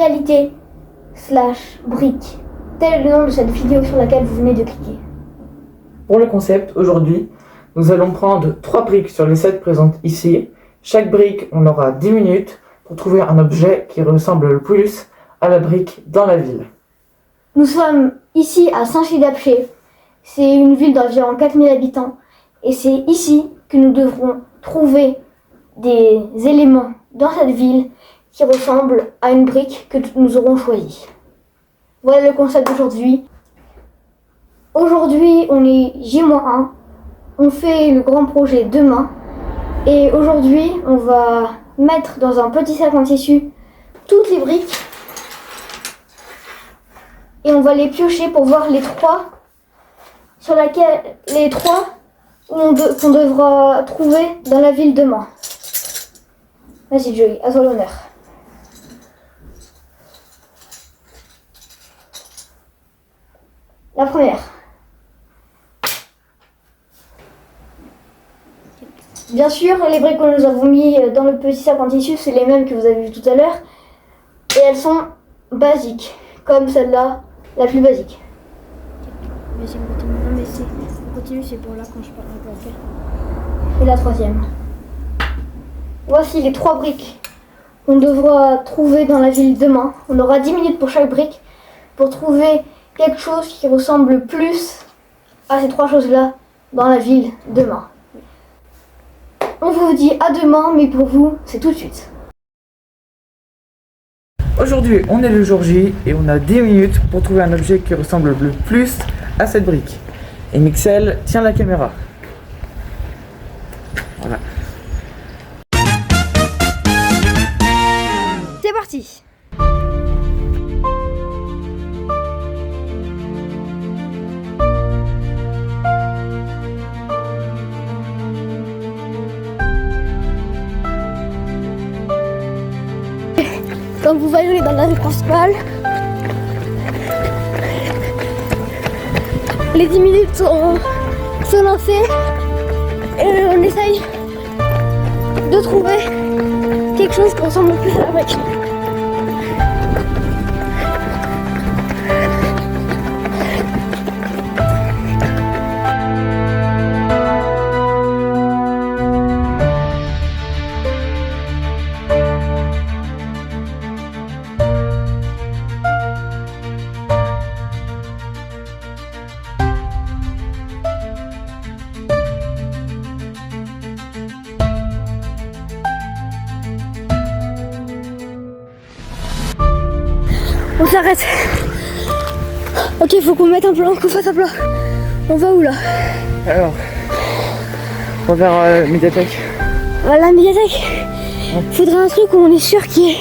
réalité / brique. Tel est le nom de cette vidéo sur laquelle vous venez de cliquer. Pour le concept, aujourd'hui, nous allons prendre 3 briques sur les 7 présentes ici. Chaque brique, on aura 10 minutes pour trouver un objet qui ressemble le plus à la brique dans la ville. Nous sommes ici à Saint-Chid-d'Apcher. C'est une ville d'environ 4000 habitants. Et c'est ici que nous devrons trouver des éléments dans cette ville qui ressemblent à une brique que nous aurons choisie. Voilà le concept d'aujourd'hui. Aujourd'hui, on est J-1. On fait le grand projet demain. Et aujourd'hui, on va mettre dans un petit sac en tissu toutes les briques. Et on va les piocher pour voir les 3 sur laquelle les 3 qu'on devra trouver dans la ville demain. Vas-y Joey, à toi l'honneur. La première. Bien sûr, les briques que nous avons mis dans le petit sac en tissu, c'est les mêmes que vous avez vu tout à l'heure. Et elles sont basiques, comme celle-là, la plus basique. Mais c'est continue. Non mais c'est continue, c'est pour là quand je parle un peu après. Et la troisième. Voici les 3 briques qu'on devra trouver dans la ville demain. On aura 10 minutes pour chaque brique pour trouver quelque chose qui ressemble plus à ces 3 choses-là dans la ville demain. On vous dit à demain, mais pour vous, c'est tout de suite. Aujourd'hui, on est le jour J et on a 10 minutes pour trouver un objet qui ressemble le plus à cette brique. Et Mixel tient la caméra. Voilà. C'est parti. Comme vous voyez, on est dans la rue principale. Les 10 minutes sont lancées et on essaye de trouver quelque chose qui ressemble le plus à la brique. On s'arrête. Ok, faut qu'on mette un plan, qu'on fasse un plan. On va où là? Alors, on va vers médiathèque. À la médiathèque. Faudrait un truc où on est sûr qu'il y ait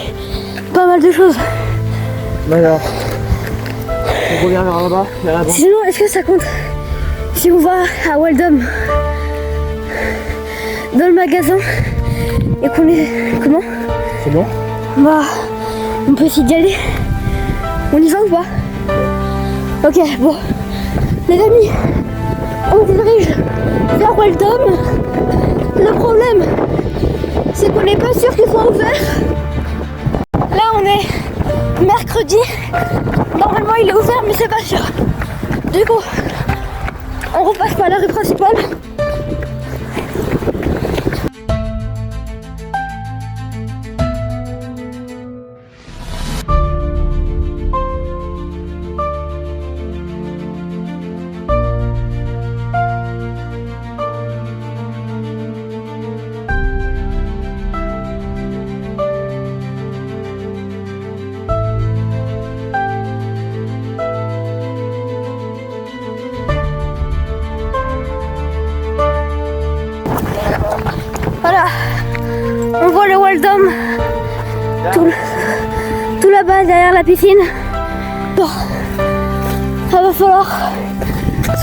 pas mal de choses. Bah alors, on revient vers là-bas, vers là-bas. Sinon, est-ce que ça compte si on va à Waldom dans le magasin et qu'on est... Comment? C'est bon? Bah, on peut essayer d'y aller. On y va ou pas? Ok, bon. Les amis, on se dirige vers Waldom. Le problème, c'est qu'on n'est pas sûr qu'ils soient ouverts. Là, on est mercredi. Normalement, il est ouvert, mais c'est pas sûr. Du coup, on repasse par la rue principale. Voilà, on voit le Waldom tout là-bas derrière la piscine. Bon, ça va falloir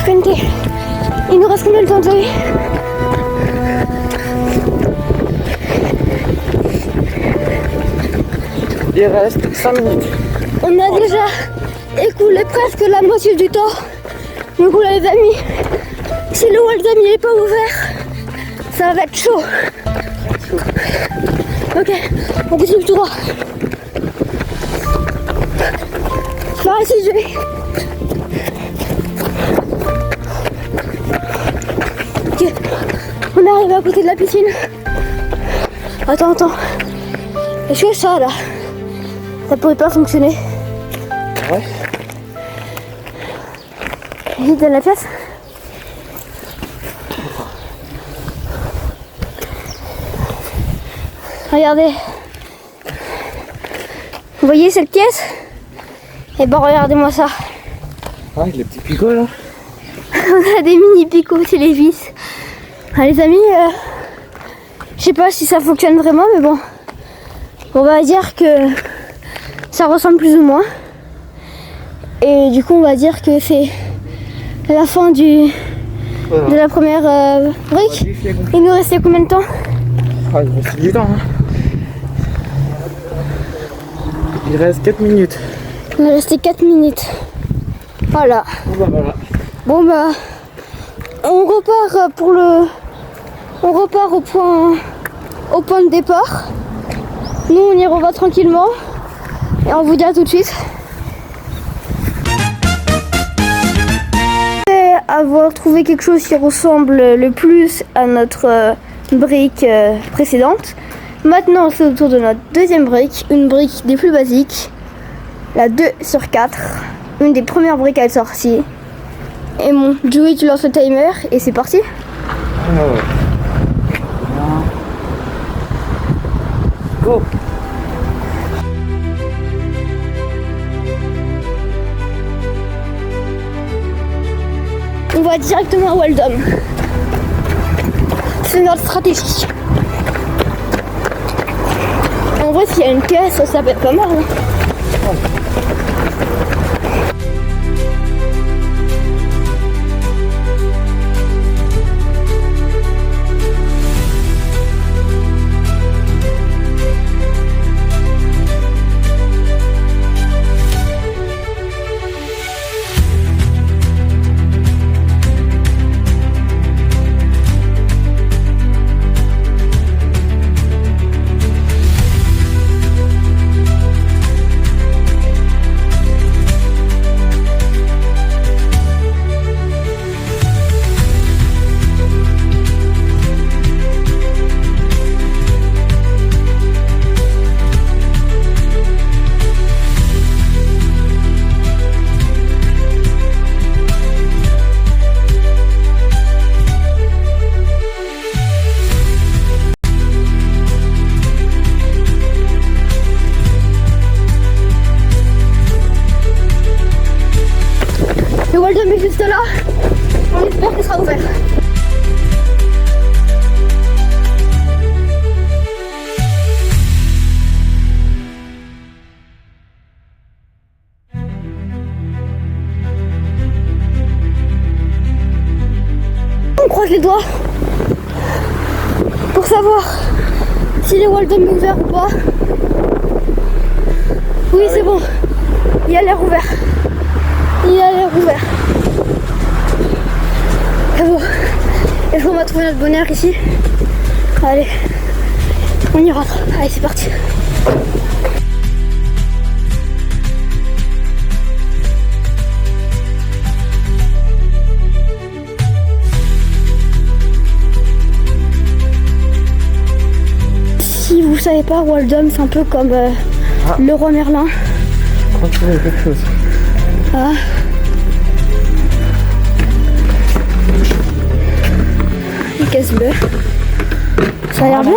sprinter. Il nous reste combien de temps, Zoé? Il reste 5 minutes. On a déjà écoulé presque la moitié du temps. Du coup, là, les amis, si le Waldom n'est pas ouvert, ça va être chaud. Ok, on continue tout droit. Par ici, je vais. Ok, on est arrivé à côté de la piscine. Attends. Est-ce que ça là, ça pourrait pas fonctionner? Ouais. Il donne la place. Regardez. Vous voyez cette pièce? Et ben regardez-moi ça. Ah, les petits picots là. On a des mini picots, c'est les vis. Ah, les amis, je sais pas si ça fonctionne vraiment, mais bon. On va dire que ça ressemble plus ou moins. Et du coup, on va dire que c'est la fin de la première brique. Il nous restait combien de temps? Ah, il reste du temps. Hein. Il reste 4 minutes. Il nous restait 4 minutes. Voilà. Voilà. Bon bah, on repart au point de départ. Nous, on y reva tranquillement. Et on vous dit à tout de suite. Après avoir trouvé quelque chose qui ressemble le plus à notre brique précédente, maintenant c'est au tour de notre deuxième brique, une brique des plus basiques, la 2/4, une des premières briques à être sortie. Et bon, Joey, tu lances le timer et c'est parti. Go. On va directement à Waldom. C'est notre stratégie. En vrai, s'il y a une caisse, ça peut être pas mal. Hein. Le Waldom est juste là. On espère qu'il sera ouvert. On croise les doigts pour savoir si le Waldom est ouvert ou pas. Oui, c'est bon. Il a l'air ouvert. Il a l'air ouvert. Et bon, est-ce qu'on va trouver notre bonheur ici? Allez, on y rentre. Allez, c'est parti. Si vous savez pas, Waldom, c'est un peu comme le roi Merlin. On va trouver quelque chose. Ah. Une caisse bleue. Ça a l'air bien.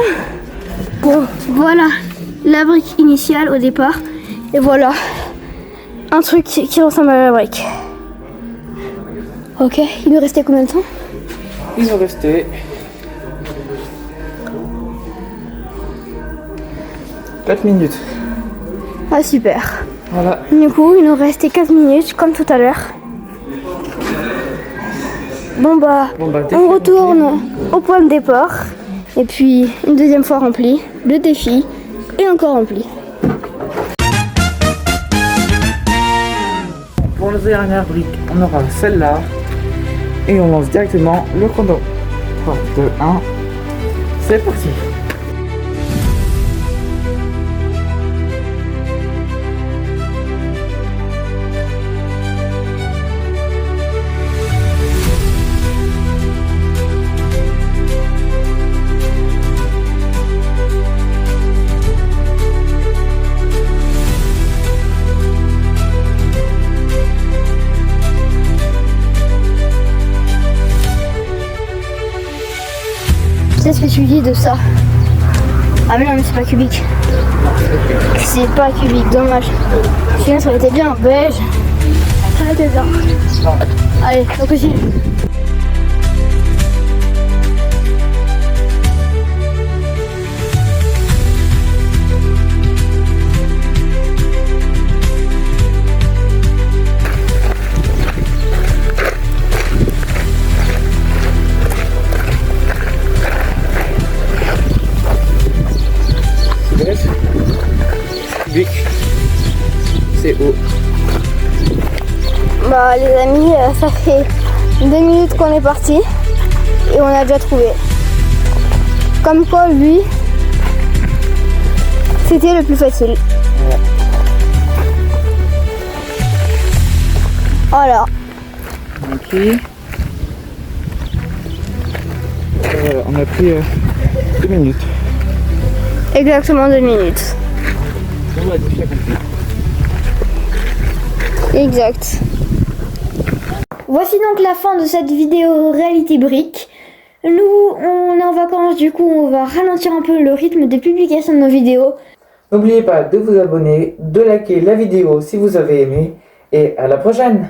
Bon, voilà la brique initiale au départ. Et voilà un truc qui ressemble à la brique. Ok, il nous restait combien de temps? Il nous restait 4 minutes. Ah super. Voilà. Du coup, il nous restait 15 minutes comme tout à l'heure. Bon bah, on retourne au point de départ. Et puis, une deuxième fois rempli, le défi est encore rempli. Pour la dernière brique, on aura celle-là. Et on lance directement le chrono. 3, 2, 1. C'est parti. Qu'est-ce que tu dis de ça? Ah mais non, mais c'est pas cubique. C'est pas cubique, dommage. Sinon ça aurait été bien beige. Ça aurait été bien. Allez, on continue. Cubique. C'est haut. Bah les amis, ça fait 2 minutes qu'on est parti et on a déjà trouvé. Comme quoi lui, c'était le plus facile. Ouais. Voilà. Ok. Voilà, on a pris 2 minutes. Exactement 2 minutes. On va déjà compris. Exact. Voici donc la fin de cette vidéo réalité brique. Nous, on est en vacances, du coup, on va ralentir un peu le rythme de publication de nos vidéos. N'oubliez pas de vous abonner, de liker la vidéo si vous avez aimé et à la prochaine!